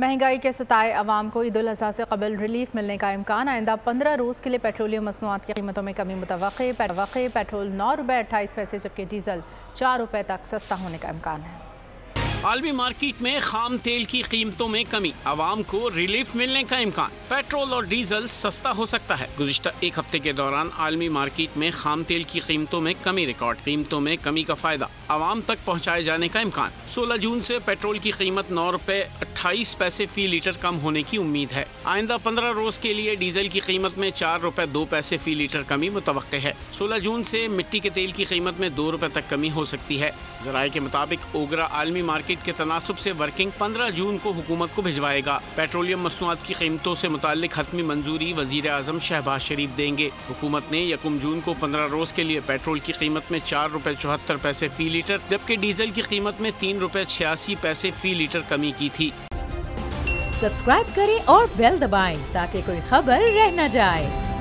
महंगाई के सताए अवाम को ईद उल अज़हा से कबल रिलीफ मिलने का इम्कान। आइंदा 15 रोज़ के लिए पेट्रोलियम मसनूआत की कीमतों में कमी मुतवक्के। पेट्रोल 9 रुपये 28 पैसे जबकि डीजल 4 रुपये तक सस्ता होने का इम्कान है। आलमी मार्केट में खाम तेल की कीमतों में कमी, आवाम को रिलीफ मिलने का इम्कान। पेट्रोल और डीजल सस्ता हो सकता है। गुज़िश्ता एक हफ्ते के दौरान आलमी मार्केट में खाम तेल की कीमतों में कमी रिकॉर्ड। कीमतों में कमी का फायदा आवाम तक पहुँचाए जाने का इम्कान। 16 जून से पेट्रोल की कीमत 9 रुपये 28 पैसे फी लीटर कम होने की उम्मीद है। आइंदा 15 रोज के लिए डीजल की कीमत में 4 रुपये 2 पैसे फी लीटर कमी मुतवक्के है। 16 जून से मिट्टी के तेल की कीमत में 2 रुपये तक कमी हो सकती है। जराये के मुताबिक ओगरा आलमी मार्केट के तनासुब से वर्किंग 15 जून को हुकूमत को भिजवाएगा। पेट्रोलियम मसनूआत की कीमतों से मुताल्लिक हतमी मंजूरी वजीर आजम शहबाज शरीफ देंगे। हुकूमत ने 1 जून को 15 रोज के लिए पेट्रोल की कीमत में 4 रुपये 74 पैसे फी लीटर जबकि डीजल की कीमत में 3 रुपये 86 पैसे फी लीटर कमी की थी। सब्सक्राइब करें और बेल दबाएं ताकि कोई खबर रह न जाए।